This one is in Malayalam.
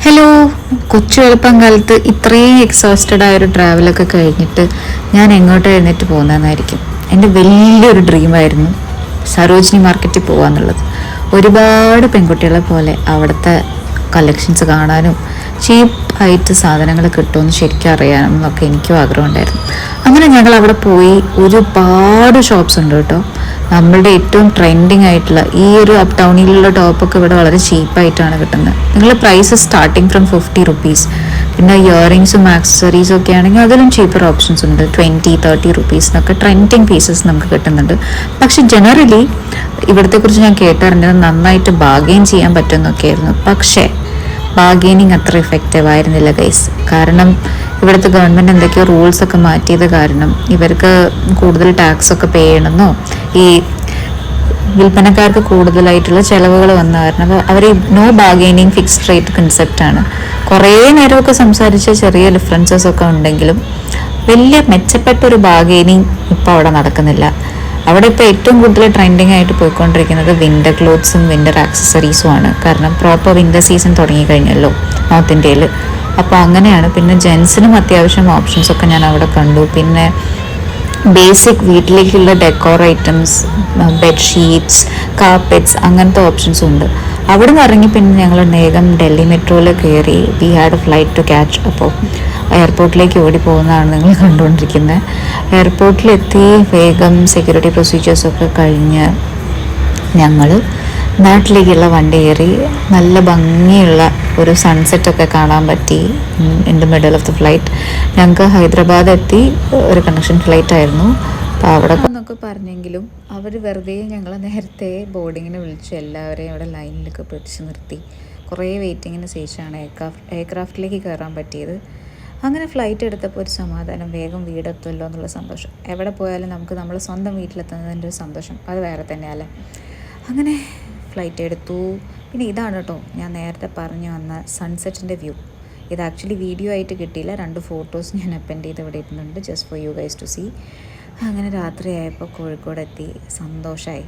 ഹലോ. കൊച്ചു എളുപ്പം കാലത്ത് ഇത്രയും എക്സോസ്റ്റഡ് ആയൊരു ട്രാവലൊക്കെ കഴിഞ്ഞിട്ട് ഞാൻ എങ്ങോട്ട് എഴുന്നേറ്റ് പോകുന്നതെന്നായിരിക്കും. എൻ്റെ വലിയൊരു ഡ്രീമായിരുന്നു സരോജിനി മാർക്കറ്റിൽ പോകാന്നുള്ളത്. ഒരുപാട് പെൺകുട്ടികളെ പോലെ അവിടുത്തെ കളക്ഷൻസ് കാണാനും ചീപ്പായിട്ട് സാധനങ്ങൾ കിട്ടുമെന്ന് ശരിക്കും അറിയാനും എന്നൊക്കെ എനിക്കും ആഗ്രഹമുണ്ടായിരുന്നു. അങ്ങനെ ഞങ്ങൾ അവിടെ പോയി. ഒരുപാട് ഷോപ്സ് ഉണ്ട് കേട്ടോ. നമ്മളുടെ ഏറ്റവും ട്രെൻഡിങ് ആയിട്ടുള്ള ഈ ഒരു അപ് ടൗണിലുള്ള ടോപ്പൊക്കെ ഇവിടെ വളരെ ചീപ്പായിട്ടാണ് കിട്ടുന്നത്. നിങ്ങളുടെ പ്രൈസ് സ്റ്റാർട്ടിങ് ഫ്രം 50 റുപ്പീസ്. പിന്നെ ഇയറിങ്സും ആക്സസറീസും ഒക്കെ ആണെങ്കിൽ അതിലും ചീപ്പർ ഓപ്ഷൻസ് ഉണ്ട്. 20-30 റുപ്പീസിനൊക്കെ ട്രെൻഡിങ് പീസസ് നമുക്ക് കിട്ടുന്നുണ്ട്. പക്ഷെ ജനറലി ഇവിടത്തെ കുറിച്ച് ഞാൻ കേട്ടറിഞ്ഞത് നന്നായിട്ട് ബാർഗെയിൻ ചെയ്യാൻ പറ്റുമെന്നൊക്കെയായിരുന്നു. പക്ഷേ ബാർഗെയിനിങ് അത്ര ഇഫക്റ്റീവ് ആയിരുന്നില്ല ഗൈസ്. കാരണം ഇവിടുത്തെ ഗവൺമെൻറ് എന്തൊക്കെയോ റൂൾസൊക്കെ മാറ്റിയത് കാരണം ഇവർക്ക് കൂടുതൽ ടാക്സ് ഒക്കെ പേ ചെയ്യണമെന്നോ ഈ വിൽപ്പനക്കാർക്ക് കൂടുതലായിട്ടുള്ള ചിലവുകൾ വന്ന കാരണം അവർ നോ ബാർഗെയിനിങ് ഫിക്സ്ഡ് റേറ്റ് കൺസെപ്റ്റാണ്. കുറേ നേരമൊക്കെ സംസാരിച്ച ചെറിയ ഡിഫറൻസസ് ഒക്കെ ഉണ്ടെങ്കിലും വലിയ മെച്ചപ്പെട്ട ഒരു ബാർഗെയിനിങ് ഇപ്പോൾ അവിടെ നടക്കുന്നില്ല. അവിടെ ഇപ്പോൾ ഏറ്റവും കൂടുതൽ ട്രെൻഡിങ് ആയിട്ട് പോയിക്കൊണ്ടിരിക്കുന്നത് വിൻ്റർ ക്ലോത്ത്സും വിൻ്റർ ആക്സസറീസും ആണ്. കാരണം പ്രോപ്പർ വിൻ്റർ സീസൺ തുടങ്ങിക്കഴിഞ്ഞല്ലോ നോർത്ത് ഇന്ത്യയിൽ. അപ്പോൾ അങ്ങനെയാണ്. പിന്നെ ജെൻസിനും അത്യാവശ്യം ഓപ്ഷൻസൊക്കെ ഞാൻ അവിടെ കണ്ടു. പിന്നെ ബേസിക് വീട്ടിലേക്കുള്ള ഡെക്കോർ ഐറ്റംസ്, ബെഡ്ഷീറ്റ്സ്, കാർപ്പറ്റ്സ്, അങ്ങനത്തെ ഓപ്ഷൻസും ഉണ്ട്. അവിടെ നിന്ന് ഇറങ്ങി പിന്നെ ഞങ്ങൾ വേഗം ഡൽഹി മെട്രോയിൽ കയറി. We had a flight to catch. അപ്പോൾ എയർപോർട്ടിലേക്ക് ഓടി പോകുന്നതാണ് നിങ്ങൾ കണ്ടുകൊണ്ടിരിക്കുന്നത്. എയർപോർട്ടിലെത്തി വേഗം സെക്യൂരിറ്റി പ്രൊസീജിയേഴ്സൊക്കെ കഴിഞ്ഞ് ഞങ്ങൾ നാട്ടിലേക്കുള്ള വണ്ടി കയറി. നല്ല ഭംഗിയുള്ള ഒരു സൺസെറ്റൊക്കെ കാണാൻ പറ്റി in the middle of the flight. ഞങ്ങൾക്ക് ഹൈദരാബാദ് എത്തി. ഒരു കണക്ഷൻ ഫ്ലൈറ്റ് ആയിരുന്നു. അപ്പോൾ അവിടെ എന്നൊക്കെ പറഞ്ഞെങ്കിലും അവർ വെറുതെ ഞങ്ങൾ നേരത്തെ ബോർഡിങ്ങിന് വിളിച്ച് എല്ലാവരെയും അവിടെ ലൈനിലൊക്കെ പിടിച്ച് നിർത്തി. കുറേ വെയിറ്റിങ്ങിന് ശേഷമാണ് എയർക്രാഫ്റ്റിലേക്ക് കയറാൻ പറ്റിയത്. അങ്ങനെ ഫ്ലൈറ്റ് എടുത്തപ്പോൾ ഒരു സമാധാനം, വേഗം വീടെത്തുമല്ലോ എന്നുള്ള സന്തോഷം. എവിടെ പോയാലും നമുക്ക് നമ്മൾ സ്വന്തം വീട്ടിലെത്തുന്നതിൻ്റെ ഒരു സന്തോഷം അത് വേറെ തന്നെയല്ലേ. അങ്ങനെ ഫ്ലൈറ്റ് എടുത്തു. പിന്നെ ഇതാണ് കേട്ടോ ഞാൻ നേരത്തെ പറഞ്ഞു വന്ന സൺസെറ്റിൻ്റെ വ്യൂ. ഇത് ആക്ച്വലി വീഡിയോ ആയിട്ട് കിട്ടിയില്ല. 2 ഫോട്ടോസ് ഞാൻ അപ്പൻഡ് ചെയ്ത് ഇവിടെ ഇടുന്നുണ്ട് just for you guys to see. അങ്ങനെ രാത്രിയായപ്പോൾ കോഴിക്കോട് എത്തി. സന്തോഷമായി.